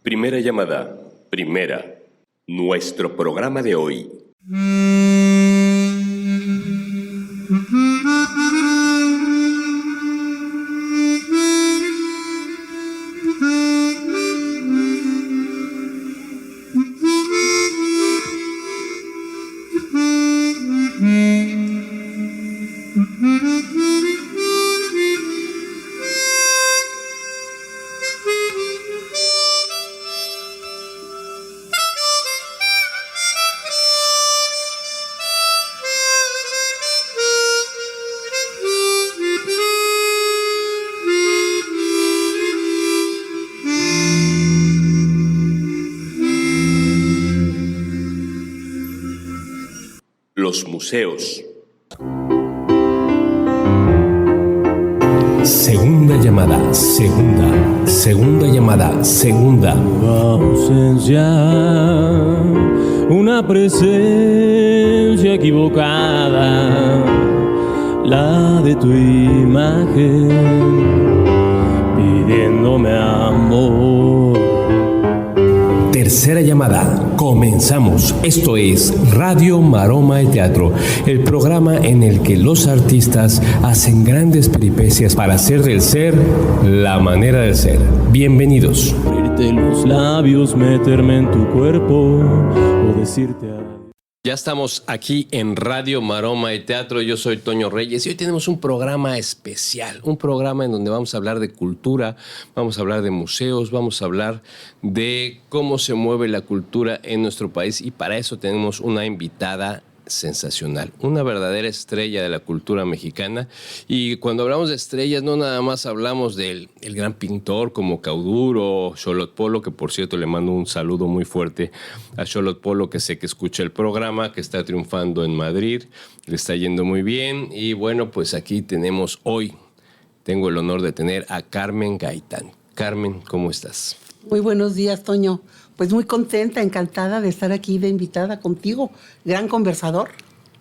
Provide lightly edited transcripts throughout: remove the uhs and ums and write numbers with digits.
Primera llamada, primera. Nuestro programa de hoy. Los museos. Segunda llamada, segunda llamada, segunda. Tu ausencia, una presencia equivocada, la de tu imagen, pidiéndome amor. Tercera llamada, comenzamos. Esto es Radio Maroma de Teatro, el programa en el que los artistas hacen grandes peripecias para hacer del ser la manera de ser. Bienvenidos. Abrirte los labios, meterme en tu cuerpo o decirte adiós. Ya estamos aquí en Radio Maroma de Teatro. Yo soy Toño Reyes y hoy tenemos un programa especial, un programa en donde vamos a hablar de cultura, vamos a hablar de museos, vamos a hablar de cómo se mueve la cultura en nuestro país, y para eso tenemos una invitada sensacional, una verdadera estrella de la cultura mexicana. Y cuando hablamos de estrellas, no nada más hablamos del gran pintor como Cauduro o Xolotl Polo, que por cierto le mando un saludo muy fuerte a Xolotl Polo, que sé que escucha el programa, que está triunfando en Madrid, le está yendo muy bien. Y bueno, pues aquí tenemos hoy, tengo el honor de tener a Carmen Gaitán. Carmen, ¿cómo estás? Muy buenos días, Toño. Pues muy contenta, encantada de estar aquí de invitada contigo, gran conversador.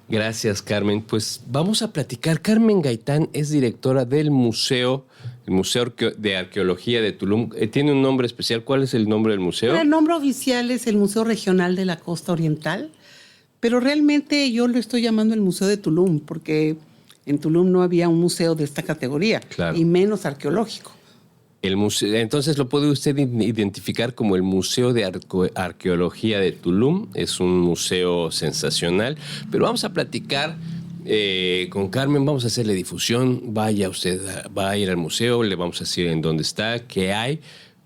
Gracias, Carmen. Pues vamos a platicar. Carmen Gaitán es directora del Museo, el Museo de Arqueología de Tulum. ¿Tiene un nombre especial? ¿Cuál es el nombre del museo? El nombre oficial es el Museo Regional de la Costa Oriental, pero realmente yo lo estoy llamando el Museo de Tulum, porque en Tulum no había un museo de esta categoría, claro, y menos arqueológico. El museo, entonces lo puede usted identificar como el Museo de Arqueología de Tulum. Es un museo sensacional, pero vamos a platicar con Carmen, vamos a hacerle difusión. Vaya usted, va a ir al museo, le vamos a decir en dónde está, qué hay,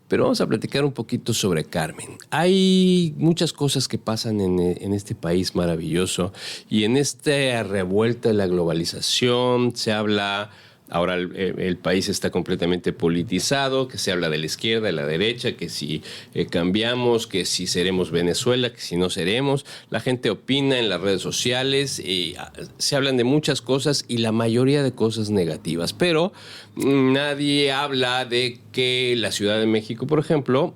pero vamos a platicar un poquito sobre Carmen. Hay muchas cosas que pasan en este país maravilloso, y en esta revuelta de la globalización se habla. Ahora el país está completamente politizado, que se habla de la izquierda, de la derecha, que si cambiamos, que si seremos Venezuela, que si no seremos. La gente opina en las redes sociales y se hablan de muchas cosas, y la mayoría de cosas negativas. Pero nadie habla de que la Ciudad de México, por ejemplo,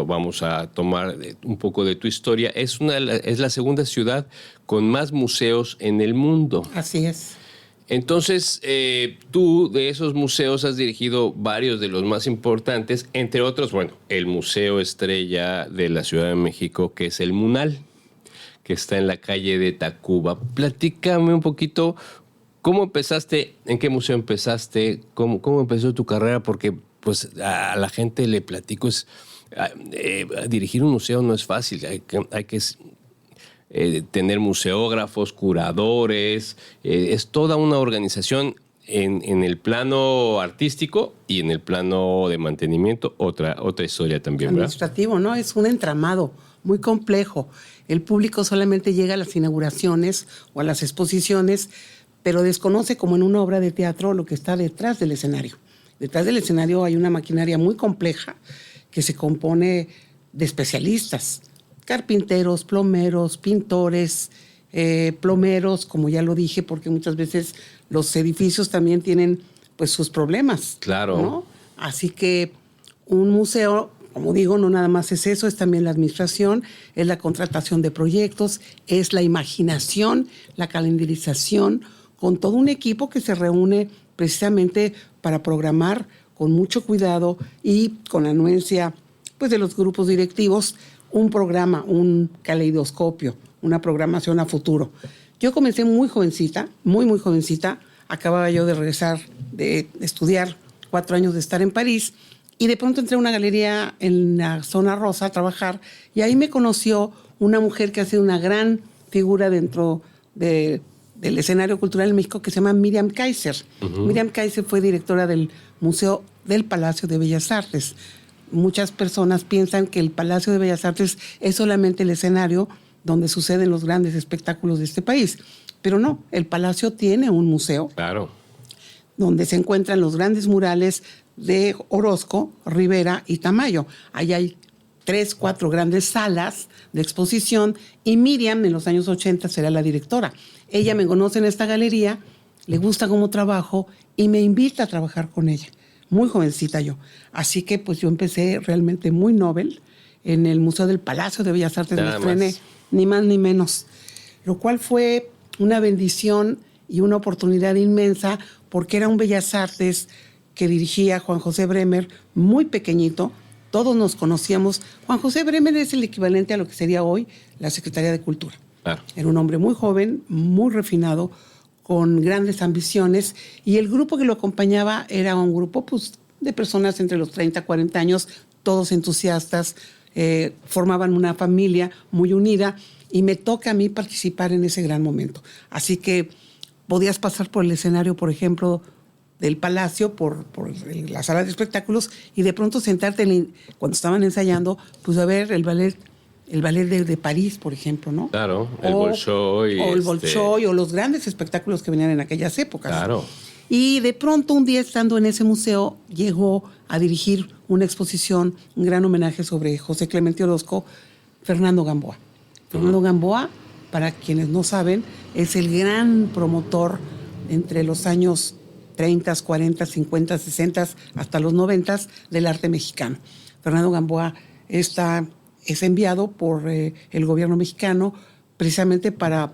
vamos a tomar un poco de tu historia, es la segunda ciudad con más museos en el mundo. Así es. Entonces, tú de esos museos has dirigido varios de los más importantes, entre otros, bueno, el Museo Estrella de la Ciudad de México, que es el MUNAL, que está en la calle de Tacuba. Platícame un poquito, ¿cómo empezaste? ¿En qué museo empezaste? ¿Cómo empezó tu carrera? Porque pues a la gente le platico, dirigir un museo no es fácil, hay que tener museógrafos, curadores, es toda una organización en el plano artístico y en el plano de mantenimiento, otra historia también, ¿verdad? Administrativo, ¿no? Es un entramado muy complejo. El público solamente llega a las inauguraciones o a las exposiciones, pero desconoce, como en una obra de teatro, lo que está detrás del escenario. Detrás del escenario hay una maquinaria muy compleja que se compone de especialistas, carpinteros, plomeros, pintores, plomeros, como ya lo dije, porque muchas veces los edificios también tienen pues sus problemas. Claro. ¿No? Así que un museo, como digo, no nada más es eso, es también la administración, es la contratación de proyectos, es la imaginación, la calendarización, con todo un equipo que se reúne precisamente para programar con mucho cuidado y con anuencia pues, de los grupos directivos un programa, un caleidoscopio, una programación a futuro. Yo comencé muy jovencita, muy jovencita. Acababa yo de regresar de estudiar, 4 años de estar en París, y de pronto entré a una galería en la zona rosa a trabajar, y ahí me conoció una mujer que ha sido una gran figura dentro del escenario cultural en México, que se llama Miriam Kaiser. Miriam Kaiser fue directora del Museo del Palacio de Bellas Artes. Muchas personas piensan que el Palacio de Bellas Artes es solamente el escenario donde suceden los grandes espectáculos de este país. Pero no, el Palacio tiene un museo. Claro. Donde se encuentran los grandes murales de Orozco, Rivera y Tamayo. Ahí hay 3, 4 grandes salas de exposición, y Miriam en los años 80 será la directora. Ella me conoce en esta galería, le gusta cómo trabajo y me invita a trabajar con ella. Muy jovencita yo. Así que pues yo empecé realmente muy novel en el Museo del Palacio de Bellas Artes. Me estrené, ni más ni menos. Lo cual fue una bendición y una oportunidad inmensa, porque era un Bellas Artes que dirigía Juan José Bremer, muy pequeñito. Todos nos conocíamos. Juan José Bremer es el equivalente a lo que sería hoy la Secretaría de Cultura. Claro. Era un hombre muy joven, muy refinado, con grandes ambiciones, y el grupo que lo acompañaba era un grupo pues, de personas entre los 30 y 40 años, todos entusiastas, formaban una familia muy unida, y me toca a mí participar en ese gran momento. Así que podías pasar por el escenario, por ejemplo, del Palacio, por la sala de espectáculos, y de pronto sentarte cuando estaban ensayando, pues a ver el ballet de París, por ejemplo, ¿no? Claro, el Bolshoi. O el Bolshoi, o los grandes espectáculos que venían en aquellas épocas. Claro. Y de pronto, un día estando en ese museo, llegó a dirigir una exposición, un gran homenaje sobre José Clemente Orozco, Fernando Gamboa. Fernando Gamboa, para quienes no saben, es el gran promotor entre los años 30, 40, 50, 60, hasta los 90 del arte mexicano. Fernando Gamboa es enviado por el gobierno mexicano precisamente para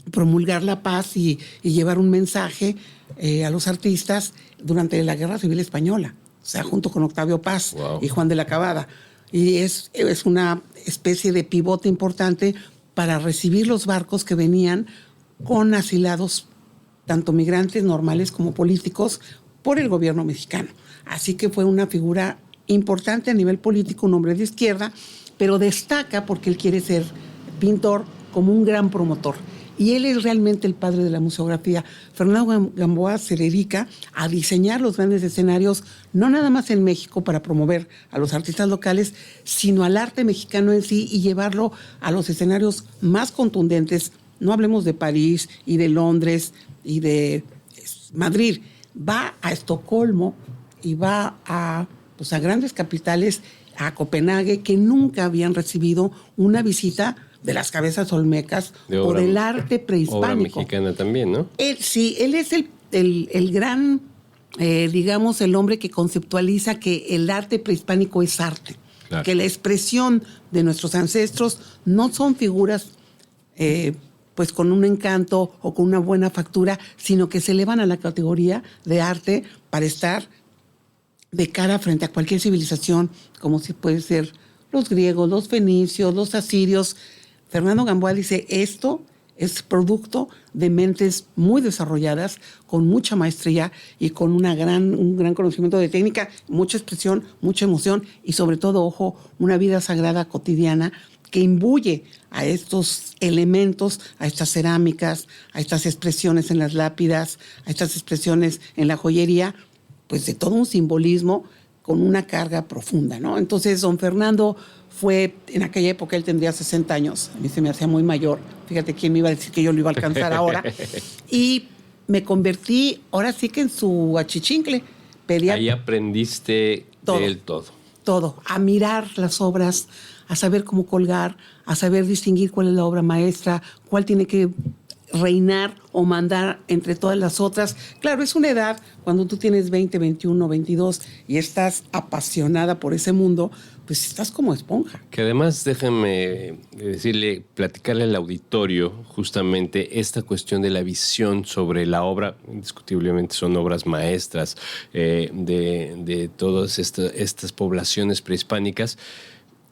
promulgar la paz y llevar un mensaje a los artistas durante la Guerra Civil Española, o sea, junto con Octavio Paz y Juan de la Cabada. Y es una especie de pivote importante para recibir los barcos que venían con asilados, tanto migrantes normales como políticos, por el gobierno mexicano. Así que fue una figura importante a nivel político, un hombre de izquierda, pero destaca porque él quiere ser pintor como un gran promotor. Y él es realmente el padre de la museografía. Fernando Gamboa se dedica a diseñar los grandes escenarios, no nada más en México para promover a los artistas locales, sino al arte mexicano en sí, y llevarlo a los escenarios más contundentes. No hablemos de París y de Londres y de Madrid. Va a Estocolmo y va a grandes capitales, a Copenhague, que nunca habían recibido una visita de las cabezas olmecas o del arte prehispánico. Obra mexicana también, ¿no? Él es el gran, digamos, el hombre que conceptualiza que el arte prehispánico es arte. Claro. Que la expresión de nuestros ancestros no son figuras pues con un encanto o con una buena factura, sino que se elevan a la categoría de arte para estar de cara frente a cualquier civilización, como si puede ser los griegos, los fenicios, los asirios. Fernando Gamboa dice, esto es producto de mentes muy desarrolladas, con mucha maestría y con un gran conocimiento de técnica, mucha expresión, mucha emoción y sobre todo, ojo, una vida sagrada cotidiana que imbuye a estos elementos, a estas cerámicas, a estas expresiones en las lápidas, a estas expresiones en la joyería, pues de todo un simbolismo con una carga profunda, ¿no? Entonces, don Fernando fue, en aquella época él tendría 60 años, a mí se me hacía muy mayor, fíjate quién me iba a decir que yo lo iba a alcanzar ahora, y me convertí ahora sí que en su achichincle. Ahí aprendiste de él todo. Todo, a mirar las obras, a saber cómo colgar, a saber distinguir cuál es la obra maestra, cuál tiene que reinar o mandar entre todas las otras. Claro, es una edad cuando tú tienes 20, 21, 22 y estás apasionada por ese mundo, pues estás como esponja. Que además, déjenme platicarle al auditorio justamente esta cuestión de la visión sobre la obra. Indiscutiblemente son obras maestras de todas estas poblaciones prehispánicas.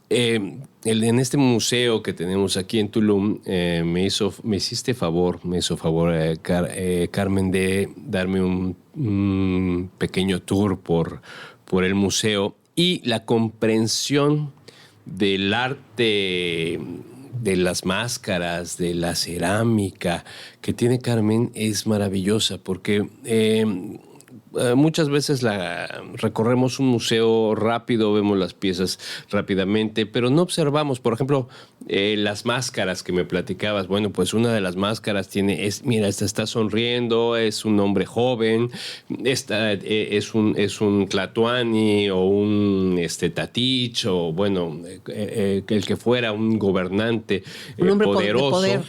En este museo que tenemos aquí en Tulum, me hizo favor, Carmen, de darme un pequeño tour por el museo, y la comprensión del arte, de las máscaras, de la cerámica que tiene Carmen es maravillosa, porque muchas veces recorremos un museo rápido, vemos las piezas rápidamente, pero no observamos, por ejemplo, las máscaras que me platicabas. Bueno, pues una de las máscaras mira, esta está sonriendo, es un hombre joven, esta es un tlatoani o un tatich, o bueno, el que fuera un gobernante un hombre poderoso. Poder.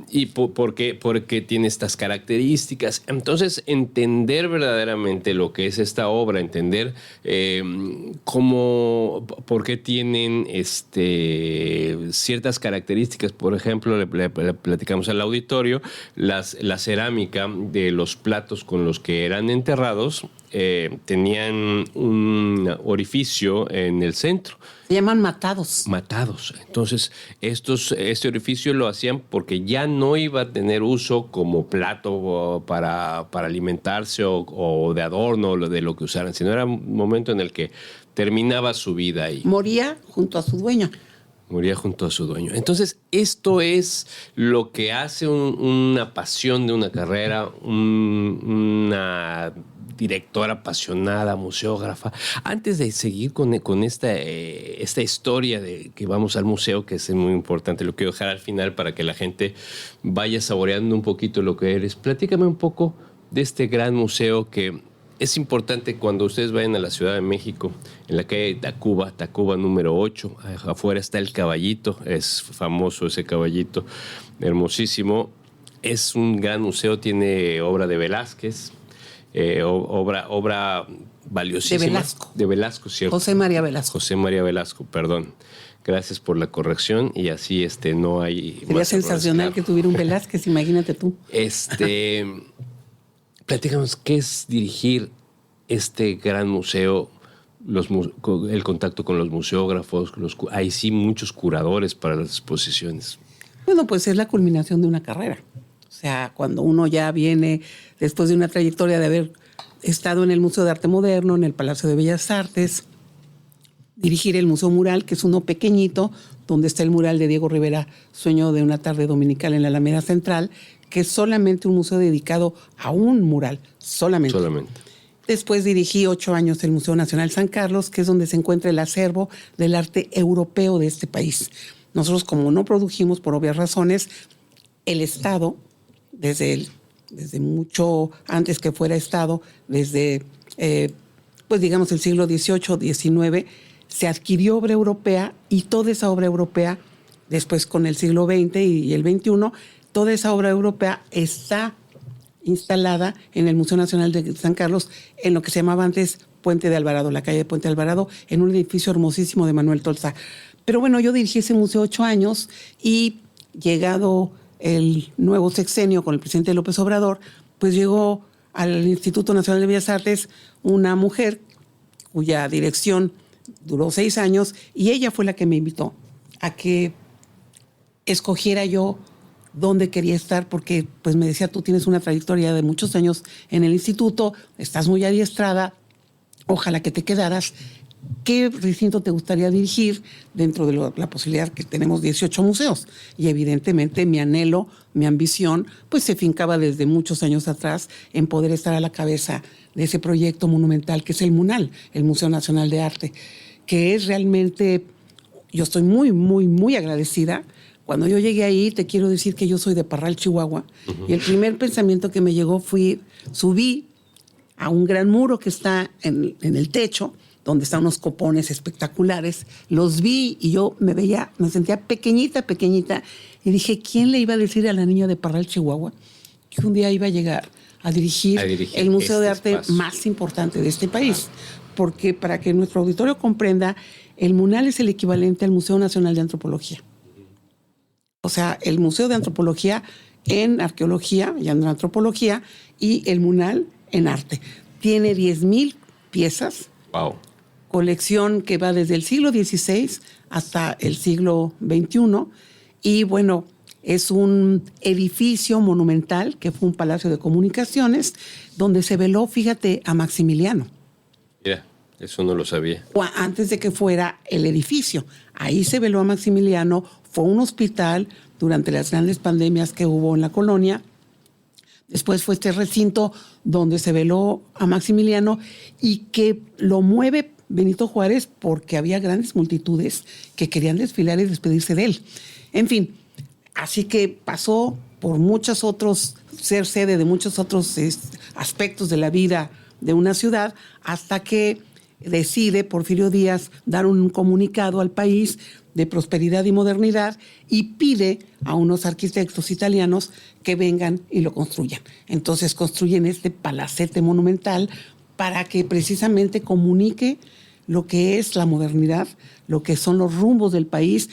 Y porque tiene estas características. Entonces, entender verdaderamente lo que es esta obra, entender por qué tienen ciertas características. Por ejemplo, le platicamos al auditorio, la cerámica de los platos con los que eran enterrados tenían un orificio en el centro. Se llaman matados. Matados. Entonces, este orificio lo hacían porque ya no iba a tener uso como plato para alimentarse o de adorno o de lo que usaran, sino era un momento en el que terminaba su vida ahí. Moría junto a su dueño. Entonces, esto es lo que hace una pasión de una carrera, una directora apasionada, museógrafa. Antes de seguir con esta historia de que vamos al museo, que es muy importante, lo quiero dejar al final para que la gente vaya saboreando un poquito lo que eres. Platícame un poco de este gran museo que es importante cuando ustedes vayan a la Ciudad de México, en la calle Tacuba número 8. Afuera está el caballito, es famoso ese caballito, hermosísimo. Es un gran museo, tiene obra de Velázquez, obra valiosísima. De Velasco, ¿cierto? José María Velasco, perdón. Gracias por la corrección, y así no hay... Sería sensacional que tuviera un Velázquez, imagínate tú. Platícanos, ¿qué es dirigir este gran museo? El contacto con los museógrafos, hay sí muchos curadores para las exposiciones. Bueno, pues es la culminación de una carrera. O sea, cuando uno ya viene después de una trayectoria de haber estado en el Museo de Arte Moderno, en el Palacio de Bellas Artes, dirigir el Museo Mural, que es uno pequeñito, donde está el mural de Diego Rivera, Sueño de una tarde dominical en la Alameda Central, que es solamente un museo dedicado a un mural, solamente. Después dirigí 8 años el Museo Nacional San Carlos, que es donde se encuentra el acervo del arte europeo de este país. Nosotros, como no produjimos por obvias razones, el Estado, desde mucho antes que fuera Estado, desde, pues digamos, el siglo XVIII, XIX, se adquirió obra europea, y toda esa obra europea, después con el siglo XX y el XXI, toda esa obra europea está instalada en el Museo Nacional de San Carlos, en lo que se llamaba antes Puente de Alvarado, la calle de Puente de Alvarado, en un edificio hermosísimo de Manuel Tolsá. Pero bueno, yo dirigí ese museo 8 años, y llegado el nuevo sexenio con el presidente López Obrador, pues llegó al Instituto Nacional de Bellas Artes una mujer cuya dirección duró 6 años, y ella fue la que me invitó a que escogiera yo dónde quería estar, porque pues me decía, tú tienes una trayectoria de muchos años en el instituto, estás muy adiestrada, ojalá que te quedaras. ¿Qué recinto te gustaría dirigir dentro de la posibilidad que tenemos 18 museos? Y evidentemente mi anhelo, mi ambición, pues se fincaba desde muchos años atrás en poder estar a la cabeza de ese proyecto monumental que es el MUNAL, el Museo Nacional de Arte, que es realmente, yo estoy muy, muy, muy agradecida. Cuando yo llegué ahí, te quiero decir que yo soy de Parral, Chihuahua, y el primer pensamiento que me llegó subí a un gran muro que está en el techo, donde están unos copones espectaculares. Los vi y yo me sentía pequeñita, y dije, ¿quién le iba a decir a la niña de Parral, Chihuahua, que un día iba a llegar a dirigir el museo de arte más importante de este país? Porque para que nuestro auditorio comprenda, el MUNAL es el equivalente al Museo Nacional de Antropología. O sea, el Museo de Antropología en arqueología y en antropología, y el MUNAL en arte. Tiene 10,000 piezas. Wow. Colección que va desde el siglo XVI hasta el siglo XXI. Y bueno, es un edificio monumental que fue un palacio de comunicaciones donde se veló, fíjate, a Maximiliano. Mira, eso no lo sabía. Antes de que fuera el edificio. Ahí se veló a Maximiliano, fue un hospital durante las grandes pandemias que hubo en la colonia. Después fue este recinto donde se veló a Maximiliano y que lo mueve Benito Juárez porque había grandes multitudes que querían desfilar y despedirse de él. En fin, así que pasó por muchos otros, ser sede de muchos otros aspectos de la vida de una ciudad, hasta que decide Porfirio Díaz dar un comunicado al país de prosperidad y modernidad y pide a unos arquitectos italianos que vengan y lo construyan. Entonces construyen este palacete monumental para que precisamente comunique lo que es la modernidad, lo que son los rumbos del país.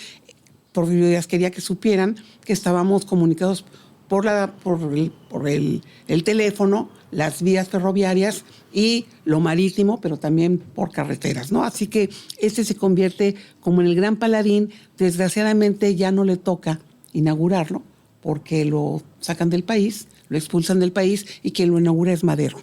Porfirio Díaz quería que supieran que estábamos comunicados por el teléfono, las vías ferroviarias y lo marítimo, pero también por carreteras, ¿no? Así que este se convierte como en el gran paladín. Desgraciadamente ya no le toca inaugurarlo porque lo sacan del país, lo expulsan del país y quien lo inaugura es Madero.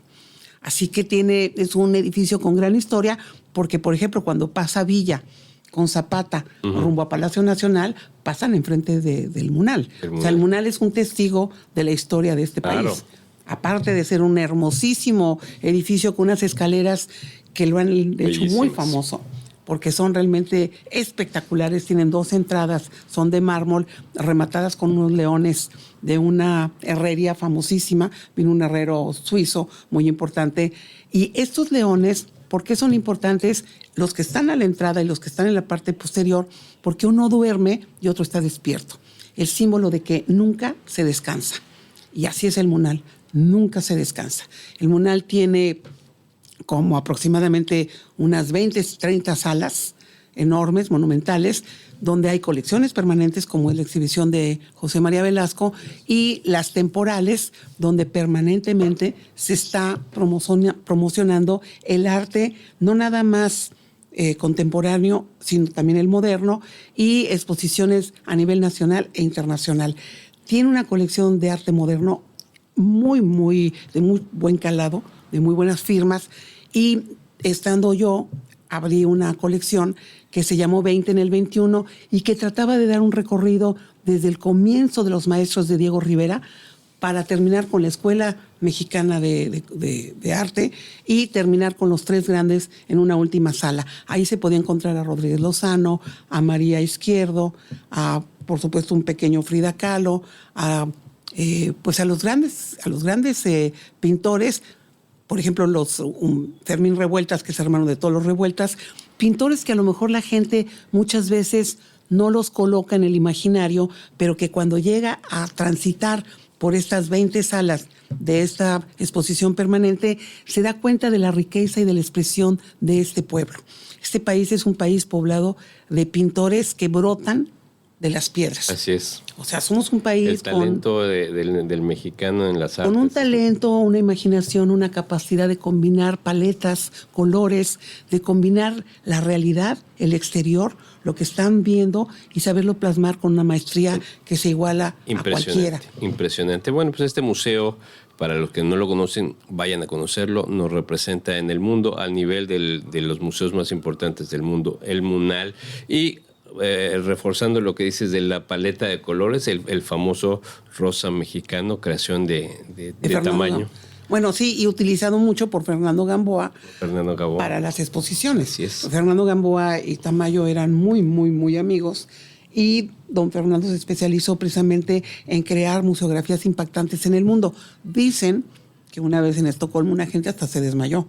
Así que es un edificio con gran historia porque, por ejemplo, cuando pasa Villa con Zapata rumbo a Palacio Nacional, pasan enfrente del MUNAL. O sea, el MUNAL es un testigo de la historia de este país. Aparte de ser un hermosísimo edificio con unas escaleras que lo han hecho muy famoso, porque son realmente espectaculares. Tienen 2 entradas, son de mármol, rematadas con unos leones de una herrería famosísima. Vino un herrero suizo muy importante. Y estos leones, ¿por qué son importantes? Los que están a la entrada y los que están en la parte posterior, porque uno duerme y otro está despierto. El símbolo de que nunca se descansa. Y así es el MUNAL, nunca se descansa. El MUNAL tiene como aproximadamente unas 20, 30 salas enormes, monumentales, donde hay colecciones permanentes como es la exhibición de José María Velasco y las temporales donde permanentemente se está promocionando el arte, no nada más contemporáneo, sino también el moderno, y exposiciones a nivel nacional e internacional. Tiene una colección de arte moderno de muy buen calado, de muy buenas firmas, y estando yo, abrí una colección que se llamó 20 en el 21 y que trataba de dar un recorrido desde el comienzo de los maestros de Diego Rivera para terminar con la Escuela Mexicana de Arte y terminar con los 3 grandes en una última sala. Ahí se podía encontrar a Rodríguez Lozano, a María Izquierdo, a, por supuesto, un pequeño Frida Kahlo, pues a los grandes pintores. Por ejemplo, Fermín Revueltas, que es hermano de todos los Revueltas, pintores que a lo mejor la gente muchas veces no los coloca en el imaginario, pero que cuando llega a transitar por estas 20 salas de esta exposición permanente, se da cuenta de la riqueza y de la expresión de este pueblo. Este país es un país poblado de pintores que brotan de las piedras. Así es. O sea, somos un país el talento del mexicano en las artes. Con un talento, una imaginación, una capacidad de combinar paletas, colores, de combinar la realidad, el exterior, lo que están viendo y saberlo plasmar con una maestría que se iguala a cualquiera. Impresionante. Bueno, pues este museo, para los que no lo conocen, vayan a conocerlo, nos representa en el mundo al nivel de los museos más importantes del mundo, el MUNAL. Y reforzando lo que dices de la paleta de colores, el famoso rosa mexicano, creación de tamaño. Bueno, sí, y utilizado mucho por Fernando Gamboa para las exposiciones. Así es. Fernando Gamboa y Tamayo eran muy amigos, y don Fernando se especializó precisamente en crear museografías impactantes en el mundo. Dicen que una vez en Estocolmo una gente hasta se desmayó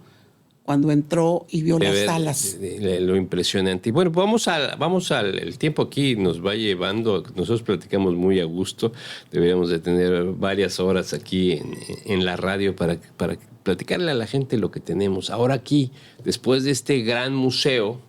cuando entró y vio las salas. Lo impresionante. Y bueno, vamos al el tiempo aquí nos va llevando. Nosotros platicamos muy a gusto. Deberíamos de tener varias horas aquí en la radio para platicarle a la gente lo que tenemos. Ahora aquí, después de este gran museo,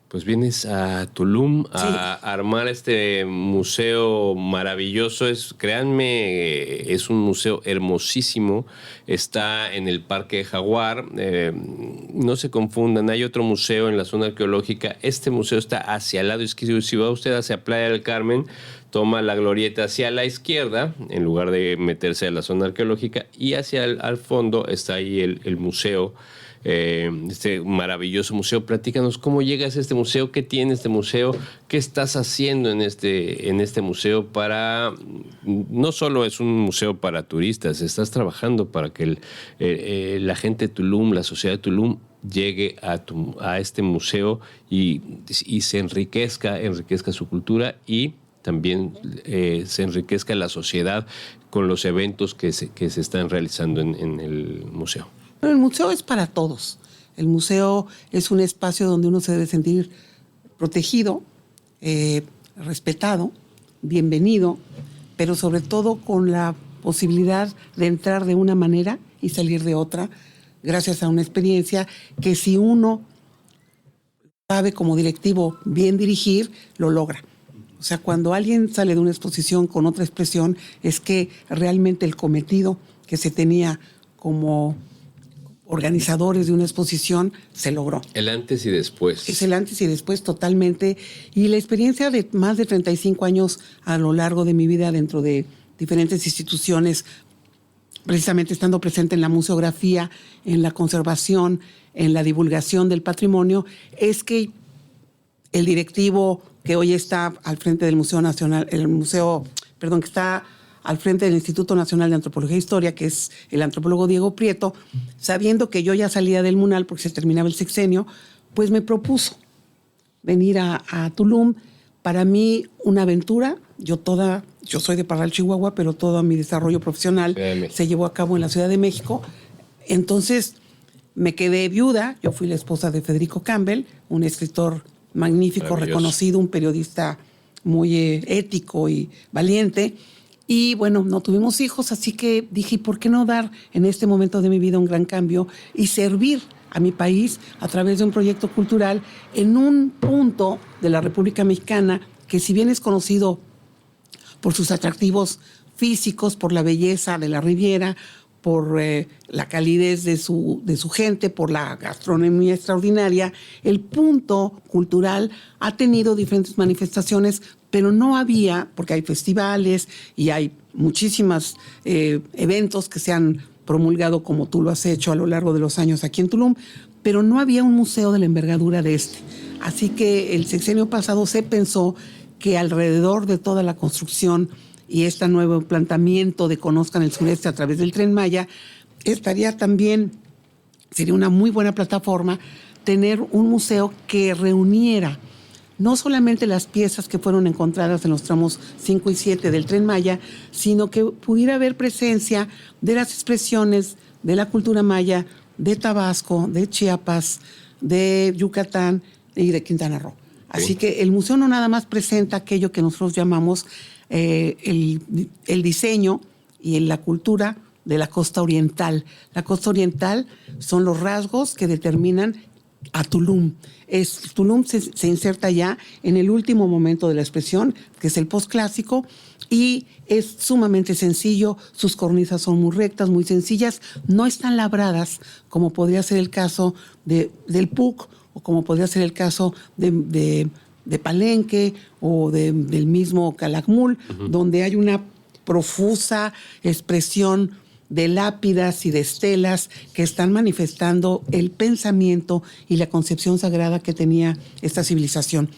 pues vienes a Tulum a armar este museo maravilloso. Créanme, es un museo hermosísimo. Está en el Parque Jaguar. No se confundan, hay otro museo en la zona arqueológica. Este museo está hacia el lado izquierdo. Si va usted hacia Playa del Carmen, toma la glorieta hacia la izquierda, en lugar de meterse a la zona arqueológica. Y hacia al fondo está ahí el museo. Este maravilloso museo. Platícanos cómo llegas a este museo, qué tiene este museo, qué estás haciendo en este museo para... No solo es un museo para turistas, estás trabajando para que la gente de Tulum, la sociedad de Tulum, llegue a este museo y se enriquezca su cultura y también se enriquezca la sociedad con los eventos que se están realizando en el museo. Pero el museo es para todos. El museo es un espacio donde uno se debe sentir protegido, respetado, bienvenido, pero sobre todo con la posibilidad de entrar de una manera y salir de otra, gracias a una experiencia que si uno sabe como directivo bien dirigir, lo logra. O sea, cuando alguien sale de una exposición con otra expresión, es que realmente el cometido que se tenía como organizadores de una exposición se logró. El antes y después. Es el antes y después totalmente. Y la experiencia de más de 35 años a lo largo de mi vida dentro de diferentes instituciones, precisamente estando presente en la museografía, en la conservación, en la divulgación del patrimonio, es que el directivo que hoy está al frente del Museo Nacional, que está al frente del Instituto Nacional de Antropología e Historia, que es el antropólogo Diego Prieto, sabiendo que yo ya salía del MUNAL porque se terminaba el sexenio, pues me propuso venir a Tulum. Para mí, una aventura. Yo soy de Parral, Chihuahua, pero todo mi desarrollo profesional se llevó a cabo en la Ciudad de México. Entonces, me quedé viuda. Yo fui la esposa de Federico Campbell, un escritor magnífico, reconocido, un periodista muy ético y valiente. Y bueno, no tuvimos hijos, así que dije, ¿y por qué no dar en este momento de mi vida un gran cambio y servir a mi país a través de un proyecto cultural en un punto de la República Mexicana que, si bien es conocido por sus atractivos físicos, por la belleza de la Riviera, por la calidez de su gente, por la gastronomía extraordinaria, el punto cultural ha tenido diferentes manifestaciones, pero no había, porque hay festivales y hay muchísimos eventos que se han promulgado como tú lo has hecho a lo largo de los años aquí en Tulum, pero no había un museo de la envergadura de este. Así que el sexenio pasado se pensó que alrededor de toda la construcción y este nuevo planteamiento de Conozcan el Sureste a través del Tren Maya, sería una muy buena plataforma tener un museo que reuniera no solamente las piezas que fueron encontradas en los tramos 5 y 7 del Tren Maya, sino que pudiera haber presencia de las expresiones de la cultura maya de Tabasco, de Chiapas, de Yucatán y de Quintana Roo. Así que el museo no nada más presenta aquello que nosotros llamamos el diseño y la cultura de la costa oriental. La costa oriental son los rasgos que determinan a Tulum. Tulum se inserta ya en el último momento de la expresión, que es el posclásico, y es sumamente sencillo. Sus cornisas son muy rectas, muy sencillas, no están labradas, como podría ser el caso del PUC, o como podría ser el caso de Palenque o del mismo Calakmul, donde hay una profusa expresión de lápidas y de estelas que están manifestando el pensamiento y la concepción sagrada que tenía esta civilización.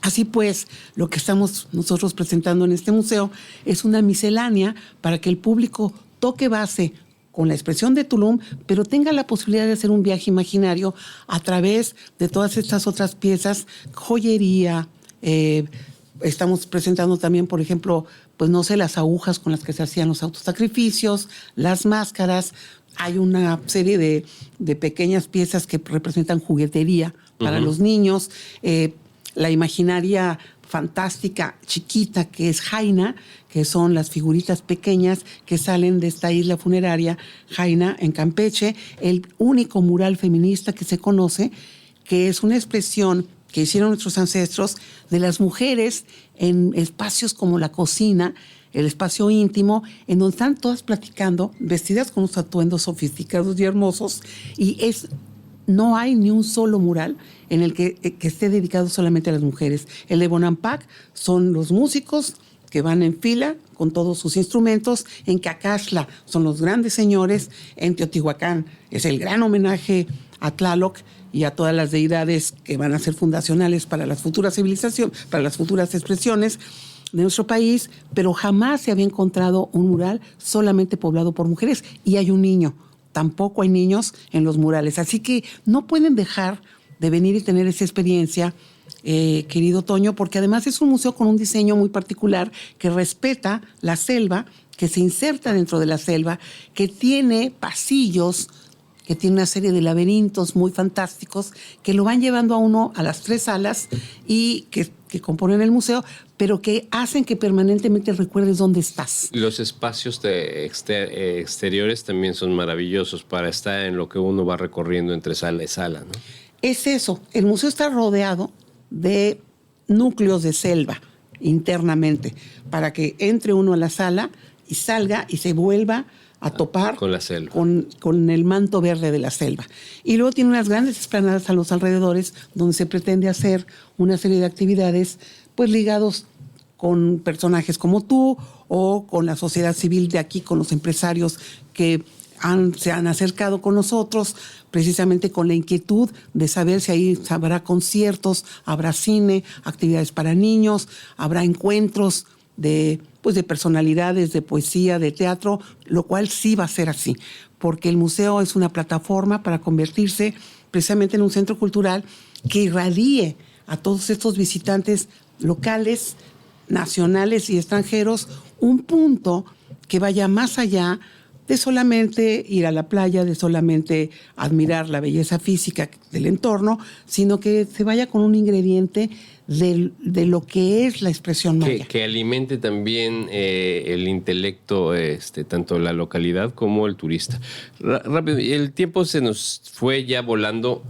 Así pues, lo que estamos nosotros presentando en este museo es una miscelánea para que el público toque base con la expresión de Tulum, pero tenga la posibilidad de hacer un viaje imaginario a través de todas estas otras piezas, joyería. Estamos presentando también, por ejemplo, pues no sé, las agujas con las que se hacían los autosacrificios, las máscaras, Hay una serie de pequeñas piezas que representan juguetería para los niños. La imaginaria fantástica chiquita que es Jaina, que son las figuritas pequeñas que salen de esta isla funeraria, Jaina, en Campeche, el único mural feminista que se conoce, que es una expresión que hicieron nuestros ancestros de las mujeres en espacios como la cocina, el espacio íntimo, en donde están todas platicando, vestidas con unos atuendos sofisticados y hermosos, y no hay ni un solo mural en el que esté dedicado solamente a las mujeres. El de Bonampak son los músicos que van en fila con todos sus instrumentos. En Cacaxtla son los grandes señores. En Teotihuacán es el gran homenaje a Tlaloc y a todas las deidades que van a ser fundacionales para las futuras civilizaciones, para las futuras expresiones de nuestro país, pero jamás se había encontrado un mural solamente poblado por mujeres, y hay un niño. Tampoco hay niños en los murales. Así que no pueden dejar de venir y tener esa experiencia, querido Toño, porque además es un museo con un diseño muy particular que respeta la selva, que se inserta dentro de la selva, que tiene pasillos, que tiene una serie de laberintos muy fantásticos que lo van llevando a uno a las 3 salas y que componen el museo, pero que hacen que permanentemente recuerdes dónde estás. Los espacios exteriores también son maravillosos para estar en lo que uno va recorriendo entre sala y sala, ¿no? Es eso, el museo está rodeado de núcleos de selva internamente, para que entre uno a la sala y salga y se vuelva a topar con la selva, con el manto verde de la selva. Y luego tiene unas grandes explanadas a los alrededores donde se pretende hacer una serie de actividades pues ligados con personajes como tú o con la sociedad civil de aquí, con los empresarios que se han acercado con nosotros precisamente con la inquietud de saber si ahí habrá conciertos, habrá cine, actividades para niños, habrá encuentros de personalidades, de poesía, de teatro, lo cual sí va a ser así, porque el museo es una plataforma para convertirse precisamente en un centro cultural que irradie a todos estos visitantes locales, nacionales y extranjeros, un punto que vaya más allá de solamente ir a la playa, de solamente admirar la belleza física del entorno, sino que se vaya con un ingrediente de lo que es la expresión maya. Que alimente también el intelecto, tanto la localidad como el turista. Rápido, el tiempo se nos fue ya volando.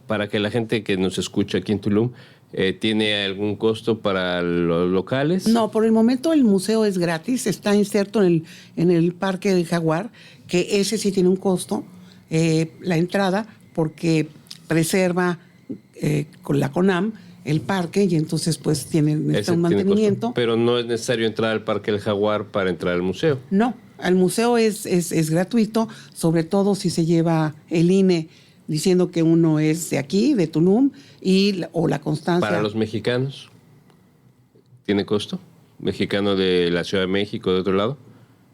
Para que la gente que nos escucha aquí en Tulum, ¿tiene algún costo para los locales? No, por el momento el museo es gratis, está inserto en el Parque del Jaguar, que ese sí tiene un costo, la entrada, porque preserva con la CONAM el parque y entonces pues tiene un mantenimiento. Costo, pero no es necesario entrar al Parque del Jaguar para entrar al museo. No, al museo es gratuito, sobre todo si se lleva el INE diciendo que uno es de aquí, de Tulum, o la constancia. ¿Para los mexicanos tiene costo? ¿Mexicano de la Ciudad de México, de otro lado?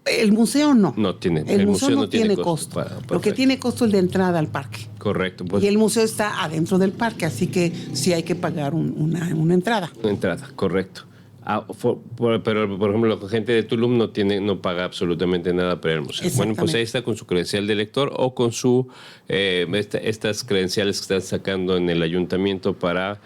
El museo no. No tiene. El museo no tiene costo. Lo que tiene costo es de entrada al parque. Correcto. Pues, y el museo está adentro del parque, así que sí hay que pagar una entrada. Una entrada, correcto. Pero, por ejemplo, la gente de Tulum no paga absolutamente nada para el museo. Bueno, pues ahí está con su credencial de lector o con estas credenciales que están sacando en el ayuntamiento para...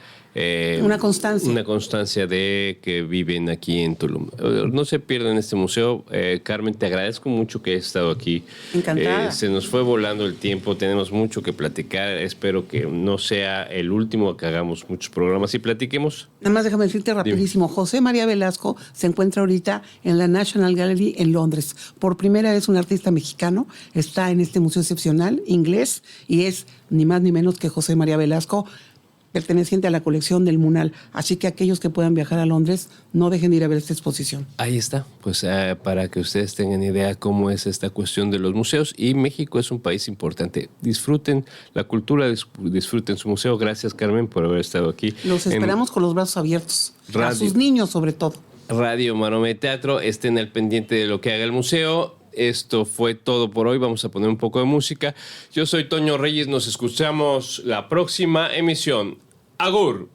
una constancia. Una constancia de que viven aquí en Tulum. No se pierdan este museo. Carmen, te agradezco mucho que hayas estado aquí. Encantada. Se nos fue volando el tiempo, tenemos mucho que platicar. Espero que no sea el último, que hagamos muchos programas y platiquemos. Nada más déjame decirte rapidísimo. Dime. José María Velasco se encuentra ahorita en la National Gallery en Londres. Por primera vez un artista mexicano está en este museo excepcional, inglés, y es ni más ni menos que José María Velasco, perteneciente a la colección del Munal. Así que aquellos que puedan viajar a Londres, no dejen de ir a ver esta exposición. Ahí está, pues para que ustedes tengan idea cómo es esta cuestión de los museos. Y México es un país importante. Disfruten la cultura, disfruten su museo. Gracias, Carmen, por haber estado aquí. Los esperamos con los brazos abiertos. A sus niños, sobre todo. Radio Maroma y Teatro, estén al pendiente de lo que haga el museo. Esto fue todo por hoy. Vamos a poner un poco de música. Yo soy Toño Reyes. Nos escuchamos la próxima emisión. Agur.